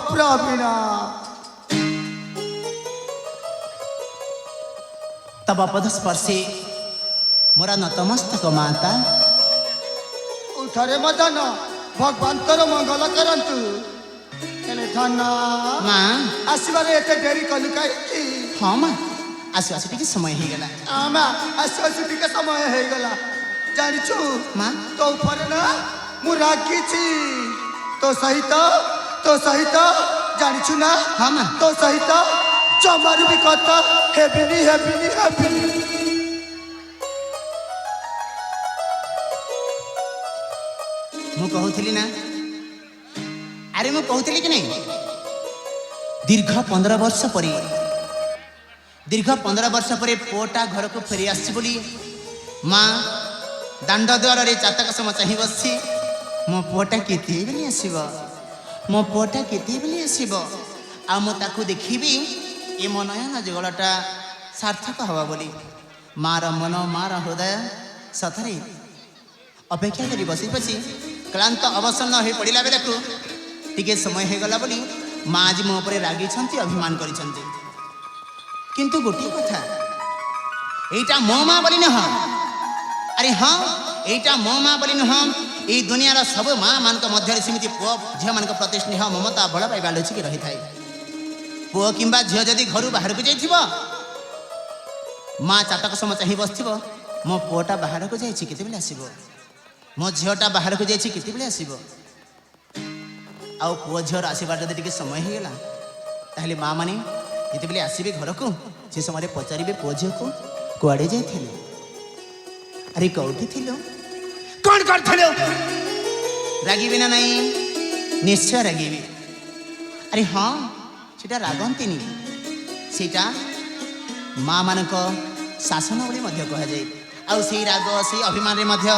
प्रवीणा तब पदस्पर्शे मोरा नतमस्तक माता उठरे मदन भगवान तोर मंगल करंतु हेले धन माँ आसबार एते देरी कलु कहीं हाँ माँ आसु आसु टिके समय हो गला आमा आसु आसु टिके समय हो गला जानिछु माँ तो ऊपर ना मु रागी छी तो सहित जानिछु ना हाँ माँ तो सहित जमारू भी कथा हेबिनी हेबिनी हेबिनी मु कहूली ना अरे मु कहूली कि नहीं दीर्घ 15 वर्ष पर पुओटा घर को फेरी आसी बोली माँ दांड द्वार चातक सम चाह बस मो पुओटा केते बेले आसीब मो पुओटा केते बेले आसीब आ मु ताकू देखिबी ए मो नयन जुगलटा सार्थक हवा बोली मार मन मार हृदय सथरे अपेक्षा करी बसी बसी क्लांत अवसन्न हो पड़ा बेला को टिके समय हो गला बोली माँ आज मो पर रागी अभिमान करिसंती किंतु गोटे कथा एटा मो माँ बोली नुह अरे हाँ एटा मो माँ बोली नुह ये दुनियार सब माँ मान मध्य सेमती पुओ झील मान प्रति स्नेह ममता बल पाइबा लुचिकी रही थाए पुओ किंबा झील जदि घर बाहर को जाइथिबो माँ चातक सम चाह बस मो पुओटा बाहर को जाइछि केते बेले आसीबो मो झीलटा बाहर को जाइछि केते बेले आसीबो आउ पुओ झीर आसबार जदि टिके समय हो गला ताहले माँ माने जिते बेले आसबे घर को से समय पचारे पुओ झील को कुआड़े जाइथिले अरे कौटी थिलो कौन करथिलो रागिबे ना नहीं निश्चय रागिबे अरे हाँ सेटा रागंतिनी सेटा माँ मानक शासन बोली मध्य कह जाए आउ से राग से अभिमान रे मध्य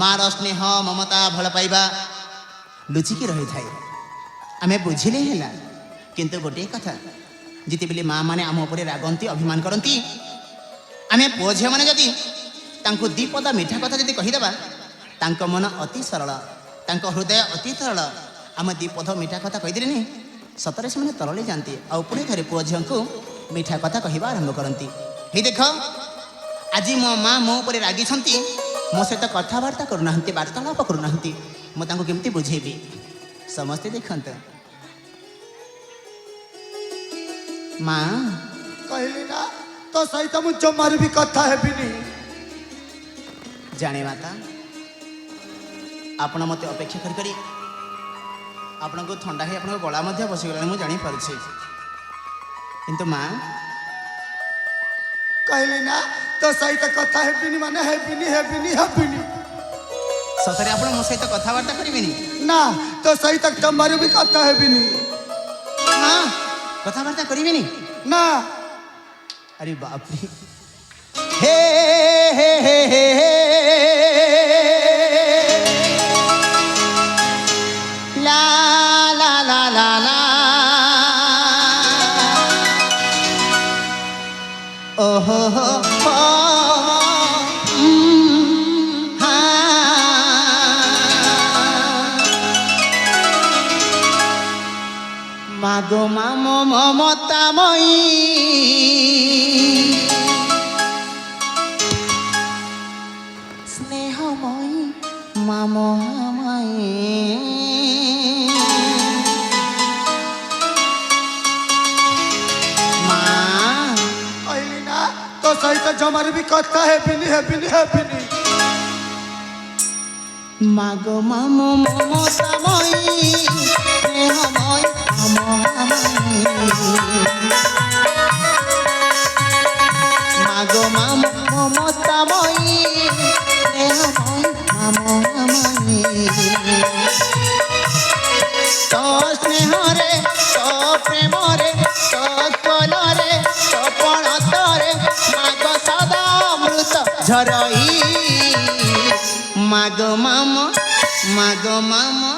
माँ स्नेह ममता भल पाइबा लुचिकी रही थाए आमे बुझिले हैला किंतु गोटे कथा जिते बेले माँ माने आम उपरे रागंती अभिमान करती आमे पुओ झील माने जदि तांको दीपदा मीठा कथा जदि कहीदेबा तांको मन अति सरल तांको हृदय अति तरल आम दीपद मीठा कथा कहीदेले नहीं सतरे से तरले जाती आ पुणी थे पुओ झील को मीठा कथा कहवा आरंभ करती हे देख आज मो माँ मो पर रागी मो सहित कथबार्ता करूना वार्तालाप करूना मुझे बुझेबी समस्ते देखते माँ कहली ना तो सहित मु जमारू भी कथा हेबिनी जाने माता आपण मत अपेक्षा करी आपण को ठंडा है आपण गला बसीगला मुझे जापारे किंतु माँ कहली ना तो सहित कथा हेबिनी माने हेबिनी हेबिनी हेबिनी सतरे आपण मो सहित कथबार्ता करेंगे ना तो सहित जमारू भी कथा हेबिनी हाँ कथबार्ता करेंगे ना अरे बाप रे हे हे हे हे ला ला ला ला ला ओहो हो मागो मामो ममतामयी स्नेहमयी मामो मामयी माँ कहली ना तो सहित जमारू भी कथा हेबिनी हेबिनी हेबिनी मागो मामो ममतामयी स्नेहमयी मागो मामो ममतामयी स्नेहमयी मामयी तो स्नेह रे तो प्रेम रे तो कल रे तो पणत रे मागो सदा अमृत झरई मागो मामो मागो मामो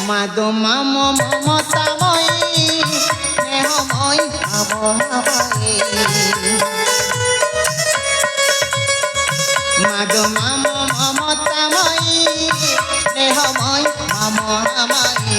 मागो मामो ममतामयी स्नेहमयी मामयी मागो मामो ममतामयी स्नेह স্নেহময় মামহামাই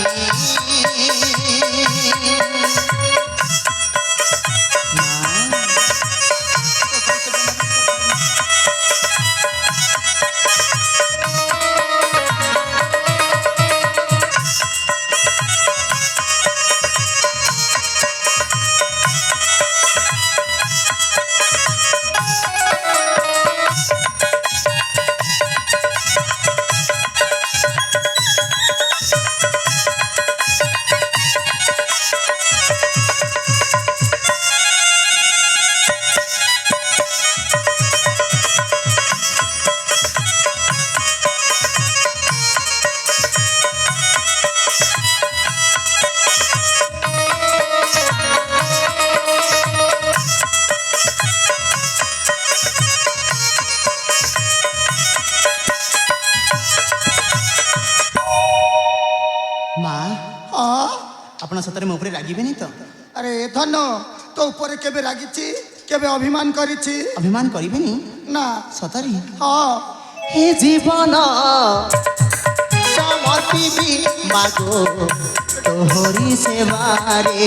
মা ଆପଣ ସତରେ ମୋ ଉପରେ ରାଗିବେନି ତ? আরে ধন্য তো উপরে কেবে রাগিছি কেবে অভিমান করেছি ଅଭିମାନ କରିବେନି না ସତରେ? হ্যাঁ হে জীবন সমর্পিবি মাগো তোহরি সেবারে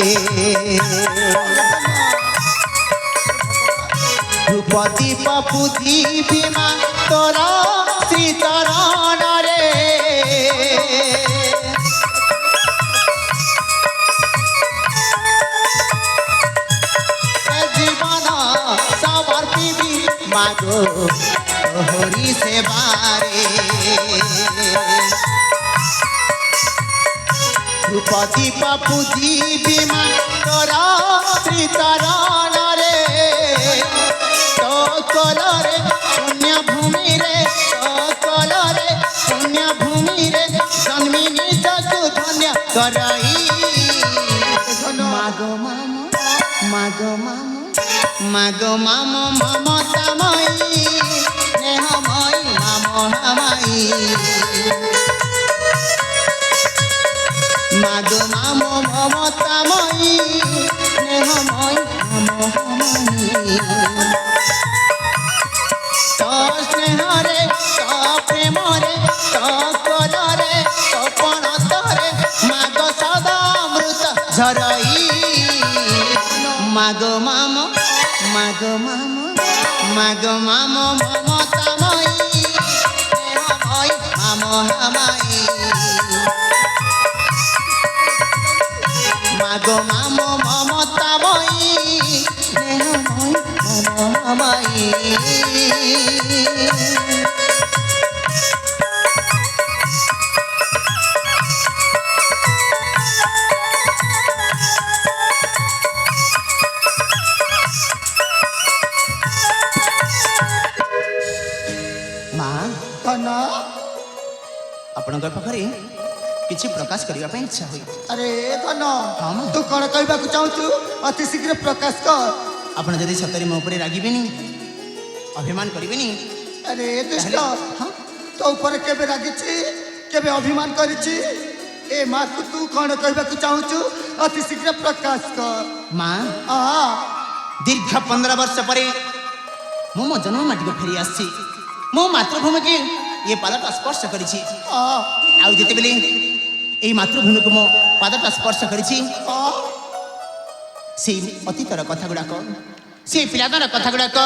ধ্রুপদী পপুজি বিমা তোরা শ্রীচরণরে জীবন সমর্পিবি মাগো তোহরি সেবারে ধ্রুপদী পপুজি বিমা তোরা শ্রীচরণরে তো কলরে পুণ্য ভূমিরে তো কলরে পুণ্য ভূমিরে জন্মি নিজକୁ ধন্য করই মাগো মাম মাগো মাম মাগো মাম মমতাময়ী স্নেহময়ী মামহামাই মাগো মাম মমতাময়ী স্নেহময়ী মামহামাই তো স্নেহরে তো প্রেমরে তো কলরে তো পণতরে মাগ সদা অমৃত ঝরই মাগো মাম মাগো মাম মাগো মাম মমতাময়ী স্নেহময়ী মামহামাই মাগো মাম মমতাময়ী স্নেহময়ী মামহামাই মା ধন্য ଆପଣଙ୍କ ପାଖରେ କିଛି ପ୍ରକାଶ କରିବା ପାଇଁ ଇଚ୍ଛା ହୁଏ। আরে ধন্য ହଁ ମା। তু কোন কইবাকু চাହୁଛୁ অতি শীঘ্র প্রকাশ কর ଆପଣ ଯଦି ସତରେ ମୋ ଉପରେ ରାଗିବେନି ଅଭିମାନ କରିବେନି আরে দুষ্ট ତାହେଲେ ହଁ তো উপরে কেবে রাগিছি কেবে অভিমান করেছি এ মাকু তু কোন কইবাকু চাহুଛୁ অতি শীঘ্র প্রকাশ কর ମା আ ଦୀର୍ଘ 15 ବର୍ଷ ପରେ ମୁଁ ମୋ ଜନ୍ମ ମାଟିକୁ ଫେରି ଆସିଛି ମୋ ମାତୃଭୂମିକୁ ଏ ପାଦଟା ସ୍ପର୍ଶ କରିଛି আ ଆଉ ଯେତେବେଳେ এই ମାତୃଭୂମିକୁ ମୋ ପାଦଟା ସ୍ପର୍ଶ କରିଛି আ ସେଇ ଅତୀତର କଥା ଗୁଡ଼ାକ ସେଇ ପିଲାଦିନର କଥା ଗୁଡ଼ାକ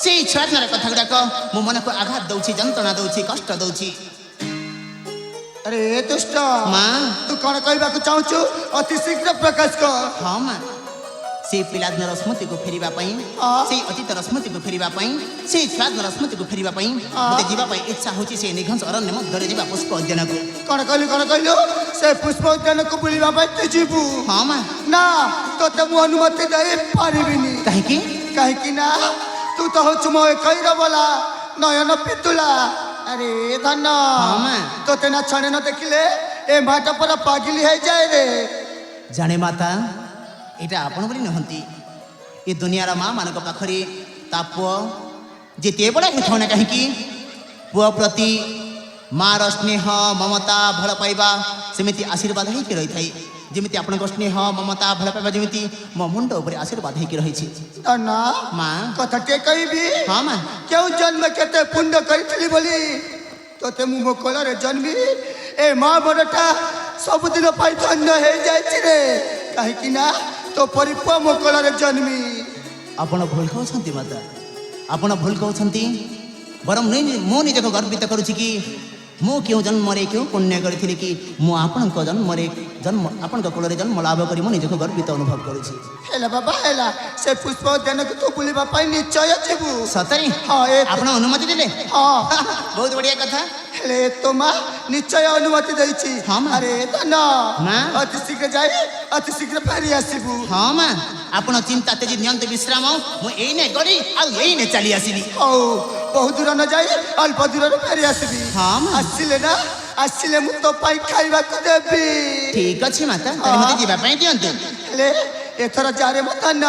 ସେଇ ଛୁଆଦିନର କଥା ଗୁଡ଼ାକ ମୋ ମନକୁ ଆଘାତ ଦେଉଛି ଯନ୍ତ୍ରଣା ଦେଉଛି କଷ୍ଟ ଦେଉଛି আরে দুষ্ট ମା তু কোন কইবাকু চাহুଛୁ অতি শীঘ্র প্রকাশ কর ହଁ ମା ସେଇ ପିଲାଦିନର ସ୍ମୃତିକୁ ଫେରିବା ପାଇଁ ସେଇ ଅତୀତର ସ୍ମୃତିକୁ ଫେରିବା ପାଇଁ ସେଇ ଛୁଆଦିନର ସ୍ମୃତିକୁ ଫେରିବା ପାଇଁ ମୋତେ ଯିବା ପାଇଁ ଇଚ୍ଛା ହେଉଛି ସେଇ ନିଘଞ୍ଚ ଅରଣ୍ୟ ମଧ୍ୟରେ ଯିବା ପୁଷ୍ପ ଉଦ୍ୟାନକୁ কোন কইলু সে পুষ্প উদ্যানকু বুলিবা পাই তু ଯିବୁ ହଁ ମା না তোতে মু অনুমতি দেই পারিবিনি କାହିଁକି কাহিকি না তু তো হচ্ছু মো কইর বলা নয়ন পিতুলা আরে ধন্য ହଁ ମା তোতে না ছড়ে না দেখিলে এ মাটা পরা পাগিলি হয়ে যায় রে ଜାଣେ ମାତା ଏଇଟା ଆପଣ ବୋଲି ନୁହନ୍ତି ଏ ଦୁନିଆର ମା ମାନଙ୍କ ପାଖରେ ତା ପୁଅ ଯେତେ ବଡ଼ ହେଇଥାଉ ନା କାହିଁକି ପୁଅ ପ୍ରତି ମାର ସ୍ନେହ ମମତା ଭଲ ପାଇବା ସେମିତି ଆଶୀର୍ବାଦ ହେଇକି ରହିଥାଏ ଯେମିତି ଆପଣଙ୍କ ସ୍ନେହ ମମତା ଭଲ ପାଇବା ଯେମିତି ମୋ ମୁଣ୍ଡ ଉପରେ ଆଶୀର୍ବାଦ ହେଇକି ରହିଛି ধন্য ମା কথাটে কইবি ହଁ মା কেউ জন্ম কেতে পুণ্য করিছিলি বলি তোতে মু মো কোলরে জন্মি ए माँ बड़टा सबुदिन धन्य हो जाए कहीं तो परिपुआ मो कोଳରେ जन्मी ଆପଣ ଭୁଲ କହୁଛନ୍ତି ମାତା ଆପଣ ଭୁଲ କହୁଛନ୍ତି ବରଂ ମୁଁ ନିଜକୁ ଗର୍ବିତ କରୁଛି କି ମୁଁ କେଉଁ ଜନ୍ମରେ କେଉଁ ପୁଣ୍ୟ କରିଥିଲି କି ମୁଁ ଆପଣଙ୍କ ଜନ୍ମରେ ଆପଣଙ୍କ କୋଳରେ ଜନ୍ମ ଲାଭ କରି ମୁଁ ନିଜକୁ ଗର୍ବିତ ଅନୁଭବ କରୁଛି। ହେଲା ବାବା ହେଲା ସେ ପୁଷ୍ପ ଉଦ୍ୟାନକୁ ତୁ ବୁଲିବା ପାଇଁ ନିଶ୍ଚୟ ଯିବୁ। ସତରେ ହଁ ଆପଣ ଅନୁମତି ଦେଲେ? ହଁ ବହୁତ ବଢିଆ କଥା। ହେଲେ ତୋ ମା ନିଶ୍ଚୟ ଅନୁମତି ଦେଇଛି। ହଁ ମା। ଆରେ ଧନ ମା ଅତି ଶୀଘ୍ର ଯାଇ ଅତି ଶୀଘ୍ର ଫେରି ଆସିବୁ। ହଁ ମା ଆପଣ ଚିନ୍ତା ତେଜି ନିଅନ୍ତୁ ବିଶ୍ରାମ ମୁଁ ଏଇନେ ଗଲି ଆଉ ଏଇନେ ଚାଲି ଆସିଲି। ହଉ ବହୁ ଦୂର ନ ଯାଇ ଅଳ୍ପ ଦୂରରୁ ଫେରି ଆସିବି। ହଁ ମା। ଆସିଲେ ନା ଆସିଲେ ମୁଁ ତୋ ପାଇଁ ଖାଇବାକୁ ଦେବି। ଠିକ ଅଛି ମାତା ତାହେଲେ ମୋତେ ଯିବା ପାଇଁ ଦିଅନ୍ତୁ। ହେଲେ ଏଥର ଯାରେ ମୋ ଧନ